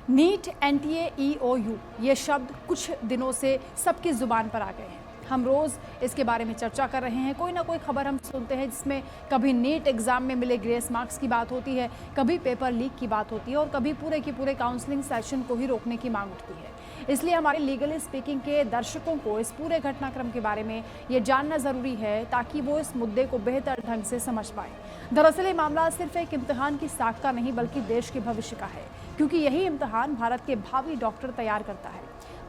NEET, NTA, EOU ये शब्द कुछ दिनों से सबकी जुबान पर आ गए हैं। हम रोज़ इसके बारे में चर्चा कर रहे हैं। कोई ना कोई खबर हम सुनते हैं जिसमें कभी नीट एग्ज़ाम में मिले ग्रेस मार्क्स की बात होती है, कभी पेपर लीक की बात होती है और कभी पूरे के पूरे काउंसलिंग सेशन को ही रोकने की मांग उठती है। इसलिए हमारे लीगली स्पीकिंग के दर्शकों को इस पूरे घटनाक्रम के बारे में ये जानना ज़रूरी है ताकि वो इस मुद्दे को बेहतर ढंग से समझ पाए। दरअसल ये मामला सिर्फ एक इम्तिहान की साख का नहीं बल्कि देश के भविष्य का है, क्योंकि यही इम्तिहान भारत के भावी डॉक्टर तैयार करता है।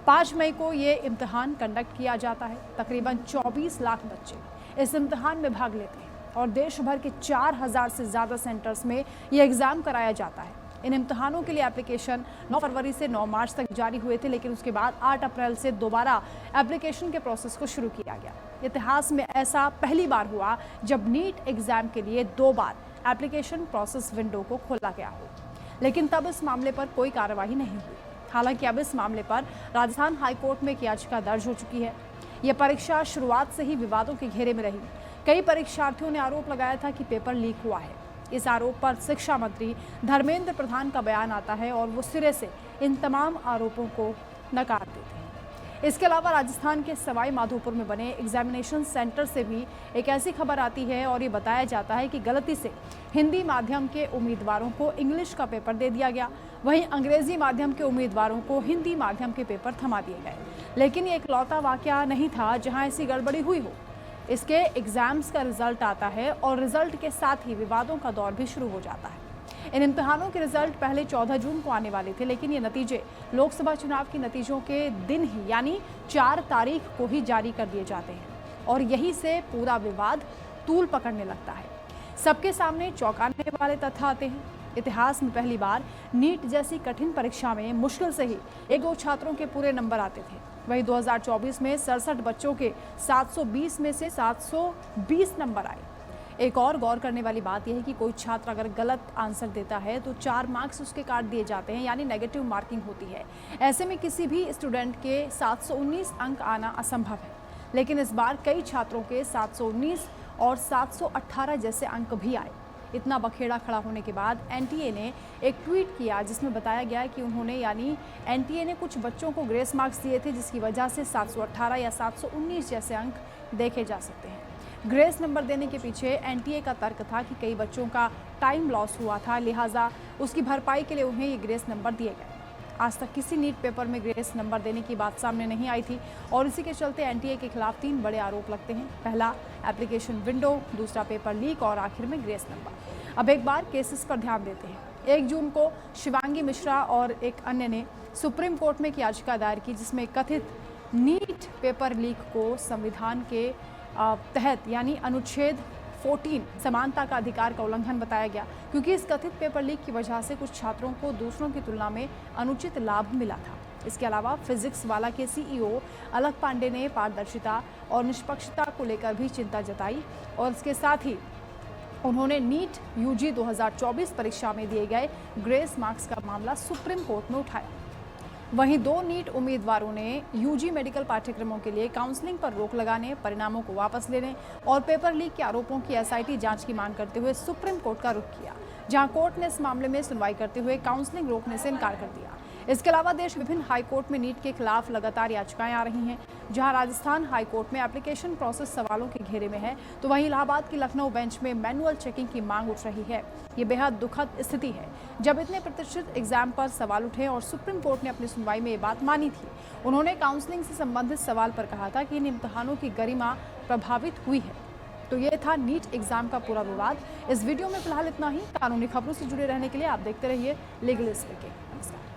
5 मई को ये इम्तिहान कंडक्ट किया जाता है। तकरीबन 24 लाख बच्चे इस इम्तिहान में भाग लेते हैं और देश भर के 4000 से ज़्यादा सेंटर्स में ये एग्ज़ाम कराया जाता है। इन इम्तिहानों के लिए एप्लीकेशन 9 फरवरी से 9 मार्च तक जारी हुए थे, लेकिन उसके बाद 8 अप्रैल से दोबारा एप्लीकेशन के प्रोसेस को शुरू किया गया। इतिहास में ऐसा पहली बार हुआ जब नीट एग्ज़ाम के लिए 2 बार एप्लीकेशन प्रोसेस विंडो को खोला गया हो, लेकिन तब इस मामले पर कोई कार्रवाई नहीं हुई। हालांकि अब इस मामले पर राजस्थान हाईकोर्ट में एक याचिका दर्ज हो चुकी है। यह परीक्षा शुरुआत से ही विवादों के घेरे में रही। कई परीक्षार्थियों ने आरोप लगाया था कि पेपर लीक हुआ है। इस आरोप पर शिक्षा मंत्री धर्मेंद्र प्रधान का बयान आता है और वो सिरे से इन तमाम आरोपों को नकार देते हैं। इसके अलावा राजस्थान के सवाई माधोपुर में बने एग्जामिनेशन सेंटर से भी एक ऐसी खबर आती है और ये बताया जाता है कि गलती से हिंदी माध्यम के उम्मीदवारों को इंग्लिश का पेपर दे दिया गया, वहीं अंग्रेजी माध्यम के उम्मीदवारों को हिंदी माध्यम के पेपर थमा दिए गए। लेकिन ये इकलौता वाकया नहीं था जहां ऐसी गड़बड़ी हुई हो। इसके एग्जाम्स का रिजल्ट आता है और रिजल्ट के साथ ही विवादों का दौर भी शुरू हो जाता है। इन इम्तिहानों के रिजल्ट पहले 14 जून को आने वाले थे, लेकिन ये नतीजे लोकसभा चुनाव के नतीजों के दिन ही यानी 4 तारीख को ही जारी कर दिए जाते हैं और यहीं से पूरा विवाद तूल पकड़ने लगता है। सबके सामने चौंकाने वाले तथ्य आते हैं। इतिहास में पहली बार नीट जैसी कठिन परीक्षा में मुश्किल से ही 1-2 छात्रों के पूरे नंबर आते थे। वहीं 2024 में 67 बच्चों के 720 में से 720 नंबर आए। एक और गौर करने वाली बात यह है कि कोई छात्र अगर गलत आंसर देता है तो 4 मार्क्स उसके काट दिए जाते हैं, यानी नेगेटिव मार्किंग होती है। ऐसे में किसी भी स्टूडेंट के 719 अंक आना असंभव है, लेकिन इस बार कई छात्रों के 719 और 718 जैसे अंक भी आए। इतना बखेड़ा खड़ा होने के बाद एनटीए ने एक ट्वीट किया जिसमें बताया गया कि उन्होंने यानी एनटीए ने कुछ बच्चों को ग्रेस मार्क्स दिए थे, जिसकी वजह से 718 या 719 जैसे अंक देखे जा सकते हैं। ग्रेस नंबर देने के पीछे एनटीए का तर्क था कि कई बच्चों का टाइम लॉस हुआ था, लिहाजा उसकी भरपाई के लिए उन्हें ये ग्रेस नंबर दिए गए। आज तक किसी नीट पेपर में ग्रेस नंबर देने की बात सामने नहीं आई थी और इसी के चलते एनटीए के खिलाफ 3 बड़े आरोप लगते हैं। पहला एप्लीकेशन विंडो, दूसरा पेपर लीक और आखिर में ग्रेस नंबर। अब एक बार केसेस पर ध्यान देते हैं। 1 जून को शिवांगी मिश्रा और एक अन्य ने सुप्रीम कोर्ट में एक याचिका दायर की जिसमें कथित नीट पेपर लीक को संविधान के तहत यानी अनुच्छेद 14 समानता का अधिकार का उल्लंघन बताया गया, क्योंकि इस कथित पेपर लीक की वजह से कुछ छात्रों को दूसरों की तुलना में अनुचित लाभ मिला था। इसके अलावा फिजिक्स वाला के सीईओ अलक पांडे ने पारदर्शिता और निष्पक्षता को लेकर भी चिंता जताई और इसके साथ ही उन्होंने नीट यूजी 2024 परीक्षा में दिए गए ग्रेस मार्क्स का मामला सुप्रीम कोर्ट में उठाया। वहीं 2 नीट उम्मीदवारों ने यूजी मेडिकल पाठ्यक्रमों के लिए काउंसलिंग पर रोक लगाने, परिणामों को वापस लेने और पेपर लीक के आरोपों की एसआईटी जांच की मांग करते हुए सुप्रीम कोर्ट का रुख किया, जहां कोर्ट ने इस मामले में सुनवाई करते हुए काउंसलिंग रोकने से इनकार कर दिया। इसके अलावा देश विभिन्न हाईकोर्ट में नीट के खिलाफ लगातार याचिकाएं आ रही हैं। जहां राजस्थान हाईकोर्ट में एप्लीकेशन प्रोसेस सवालों के घेरे में है, तो वहीं इलाहाबाद की लखनऊ बेंच में मैनुअल चेकिंग की मांग उठ रही है। ये बेहद दुखद स्थिति है जब इतने प्रतिष्ठित एग्जाम पर सवाल उठे और सुप्रीम कोर्ट ने अपनी सुनवाई में ये बात मानी थी। उन्होंने काउंसलिंग से संबंधित सवाल पर कहा था कि इन इम्तिहानों की गरिमा प्रभावित हुई है। तो ये था नीट एग्जाम का पूरा विवाद। इस वीडियो में फिलहाल इतना ही। कानूनी खबरों से जुड़े रहने के लिए आप देखते रहिए लीगल स्पीकिंग। नमस्कार।